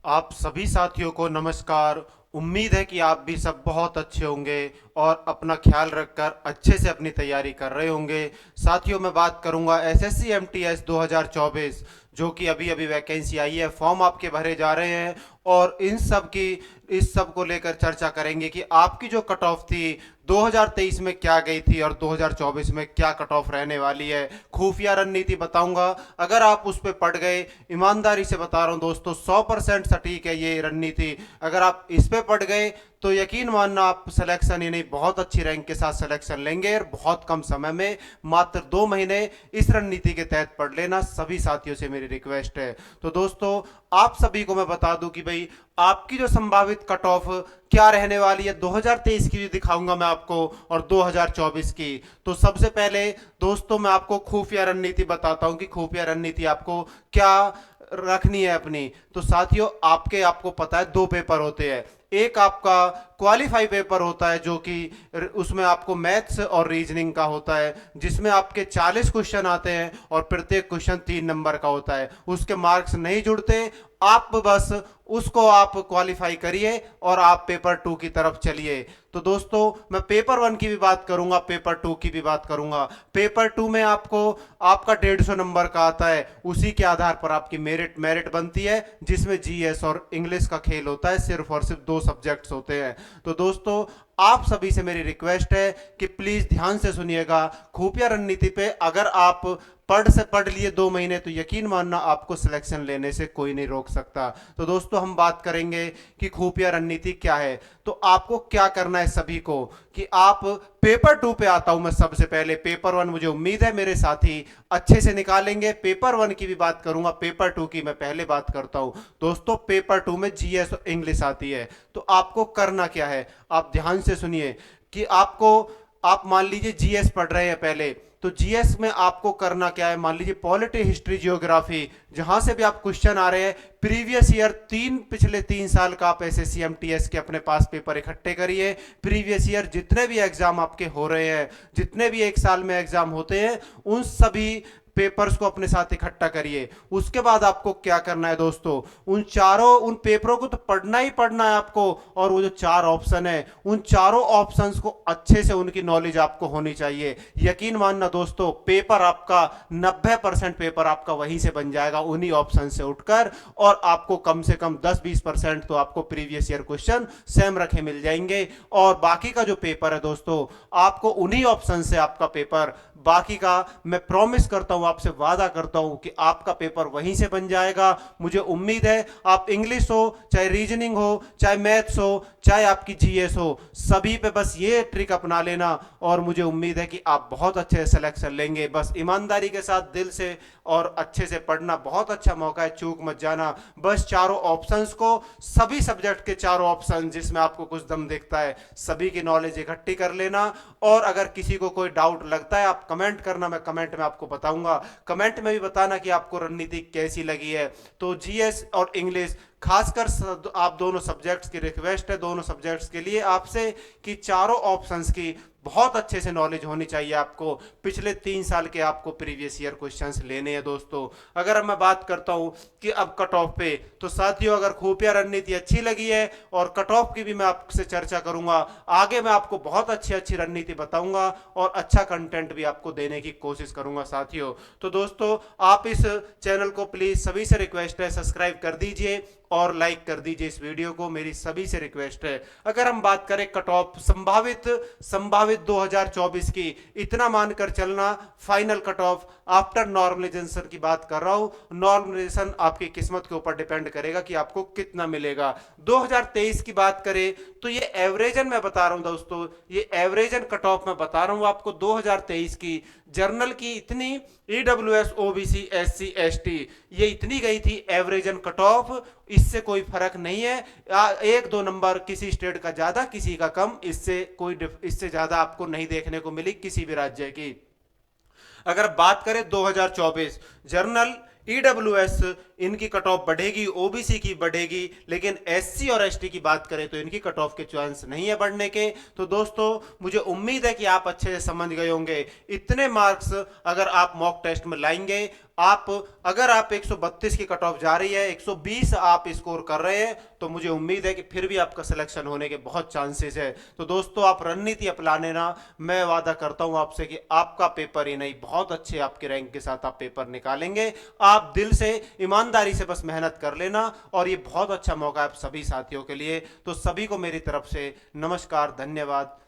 आप सभी साथियों को नमस्कार। उम्मीद है कि आप भी सब बहुत अच्छे होंगे और अपना ख्याल रखकर अच्छे से अपनी तैयारी कर रहे होंगे। साथियों, मैं बात करूंगा एसएससी एमटीएस 2024 जो कि अभी अभी वैकेंसी आई है, फॉर्म आपके भरे जा रहे हैं और इस सब को लेकर चर्चा करेंगे कि आपकी जो कट ऑफ थी 2023 में क्या गई थी और 2024 में क्या कट ऑफ रहने वाली है। खुफिया रणनीति बताऊंगा, अगर आप उस पर पड़ गए, ईमानदारी से बता रहा हूं दोस्तों, 100% सटीक है ये रणनीति। अगर आप इस पे पड़ गए तो यकीन मानना आप सिलेक्शन ही नहीं, बहुत अच्छी रैंक के साथ सिलेक्शन लेंगे और बहुत कम समय में, मात्र 2 महीने इस रणनीति के तहत पढ़ लेना। सभी साथियों से मेरी रिक्वेस्ट है। तो दोस्तों, आप सभी को मैं बता दूं कि भाई आपकी जो संभावित कट ऑफ क्या रहने वाली है, 2023 की भी दिखाऊंगा मैं आपको और 2024 की। तो सबसे पहले दोस्तों मैं आपको खुफिया रणनीति बताता हूं कि खुफिया रणनीति आपको क्या रखनी है अपनी। तो साथियों, आपको पता है 2 पेपर होते हैं। एक आपका क्वालिफाई पेपर होता है जो कि उसमें आपको मैथ्स और रीजनिंग का होता है, जिसमें आपके 40 क्वेश्चन आते हैं और प्रत्येक क्वेश्चन 3 नंबर का होता है। उसके मार्क्स नहीं जुड़ते, आप बस उसको आप क्वालिफाई करिए और आप पेपर 2 की तरफ चलिए। तो दोस्तों, मैं पेपर 1 की भी बात करूंगा, पेपर 2 की भी बात करूंगा। पेपर 2 में आपको आपका 150 नंबर का आता है, उसी के आधार पर आपकी मेरिट बनती है, जिसमें जीएस और इंग्लिश का खेल होता है। सिर्फ और सिर्फ 2 सब्जेक्ट्स होते हैं। तो दोस्तों, आप सभी से मेरी रिक्वेस्ट है कि प्लीज ध्यान से सुनिएगा। खुफिया रणनीति पे अगर आप पढ़ लिए 2 महीने, तो यकीन मानना आपको सिलेक्शन लेने से कोई नहीं रोक सकता। तो दोस्तों, हम बात करेंगे कि खुफिया रणनीति क्या है। तो आपको क्या करना है सभी को कि आप पेपर 2 पे आता हूं मैं सबसे पहले। पेपर 1 मुझे उम्मीद है मेरे साथी अच्छे से निकालेंगे। पेपर 1 की भी बात करूंगा, पेपर 2 की मैं पहले बात करता हूं। दोस्तों, पेपर 2 में जीएस और इंग्लिश आती है। तो आपको करना क्या है, आप ध्यान से सुनिए कि आप मान लीजिए जीएस पढ़ रहे हैं पहले, तो जीएस में आपको करना क्या है। मान लीजिए पॉलिटी, हिस्ट्री, जियोग्राफी, जहां से भी आप क्वेश्चन आ रहे हैं प्रीवियस ईयर, पिछले 3 साल का आप एसएससी एमटीएस के अपने पास पेपर इकट्ठे करिए। प्रीवियस ईयर जितने भी एग्जाम आपके हो रहे हैं, जितने भी एक साल में एग्जाम होते हैं, उन सभी पेपर्स को अपने साथ इकट्ठा करिए। उसके बाद आपको क्या करना है दोस्तों, उन पेपरों को तो पढ़ना ही पढ़ना है आपको। और वो जो 4 ऑप्शन है, उन चारों ऑप्शंस को अच्छे से उनकी नॉलेज आपको होनी चाहिए। यकीन मानना दोस्तों, पेपर आपका 90% पेपर आपका वहीं से बन जाएगा, उन्हीं ऑप्शन से उठकर। और आपको कम से कम 10-20% तो आपको प्रीवियस ईयर क्वेश्चन सेम रखे मिल जाएंगे। और बाकी का जो पेपर है दोस्तों, आपको उन्हीं ऑप्शन से आपका पेपर, बाकी का मैं प्रॉमिस करता हूं, आपसे वादा करता हूं कि आपका पेपर वहीं से बन जाएगा। मुझे उम्मीद है आप इंग्लिश हो, चाहे रीजनिंग हो, चाहे मैथ्स हो, चाहे आपकी जीएस हो, सभी पे बस ये ट्रिक अपना लेना और मुझे उम्मीद है कि आप बहुत अच्छे सिलेक्शन लेंगे। बस ईमानदारी के साथ, दिल से और अच्छे से पढ़ना। बहुत अच्छा मौका है, चूक मत जाना। बस चारों ऑप्शंस को, सभी सब्जेक्ट के चारों ऑप्शन जिसमें आपको कुछ दम दिखता है, सभी की नॉलेज इकट्ठी कर लेना। और अगर किसी को कोई डाउट लगता है, आप कमेंट करना, मैं कमेंट में आपको बताऊंगा। कमेंट में भी बताना कि आपको रणनीति कैसी लगी है। तो जीएस और इंग्लिश, खासकर आप दोनों सब्जेक्ट्स की रिक्वेस्ट है, दोनों सब्जेक्ट्स के लिए आपसे, कि चारों ऑप्शंस की बहुत अच्छे से नॉलेज होनी चाहिए आपको। पिछले 3 साल के आपको प्रीवियस ईयर क्वेश्चंस लेने हैं दोस्तों। अगर मैं बात करता हूं कि अब कट ऑफ पे, तो साथियों, अगर खुफिया रणनीति अच्छी लगी है और कट ऑफ की भी मैं आपसे चर्चा करूंगा, आगे मैं आपको बहुत अच्छी अच्छी रणनीति बताऊंगा और अच्छा कंटेंट भी आपको देने की कोशिश करूंगा साथियों। तो दोस्तों, आप इस चैनल को प्लीज, सभी से रिक्वेस्ट है, सब्सक्राइब कर दीजिए और लाइक कर दीजिए इस वीडियो को, मेरी सभी से रिक्वेस्ट है। अगर हम बात करें कट ऑफ संभावित 2024 की, इतना मानकर चलना, final cut off after normalisation की बात कर रहा हूं। नॉर्मलाइजेशन आपकी किस्मत के ऊपर डिपेंड करेगा कि आपको कितना मिलेगा। 2023 की बात करें तो ये एवरेजन मैं बता रहा हूं दोस्तों, ये एवरेजन कट ऑफ मैं बता रहा हूं आपको 2023 की। जर्नल की इतनी, ईडब्ल्यूएस, ओबीसी, एससी, एसटी, ये इतनी गई थी एवरेजन कट ऑफ। इससे कोई फर्क नहीं है, 1-2 नंबर किसी स्टेट का ज्यादा, किसी का कम, इससे ज्यादा आपको नहीं देखने को मिली किसी भी राज्य की। अगर बात करें 2024 जर्नल, ईडब्ल्यूएस, इनकी कट ऑफ बढ़ेगी, ओबीसी की बढ़ेगी, लेकिन एससी और एसटी की बात करें तो इनकी कट ऑफ के चांस नहीं है बढ़ने के। तो दोस्तों, मुझे उम्मीद है कि आप अच्छे से समझ गए होंगे। इतने मार्क्स अगर आप मॉक टेस्ट में लाएंगे, आप अगर आप 132 की कट ऑफ जा रही है, 120 आप स्कोर कर रहे हैं, तो मुझे उम्मीद है कि फिर भी आपका सिलेक्शन होने के बहुत चांसेस है। तो दोस्तों आप रणनीति अपना लेना, मैं वादा करता हूं आपसे कि आपका पेपर ही नहीं, बहुत अच्छे आपके रैंक के साथ आप पेपर निकालेंगे। आप दिल से ईमानदारी से बस मेहनत कर लेना, और ये बहुत अच्छा मौका है आप सभी साथियों के लिए। तो सभी को मेरी तरफ से नमस्कार, धन्यवाद।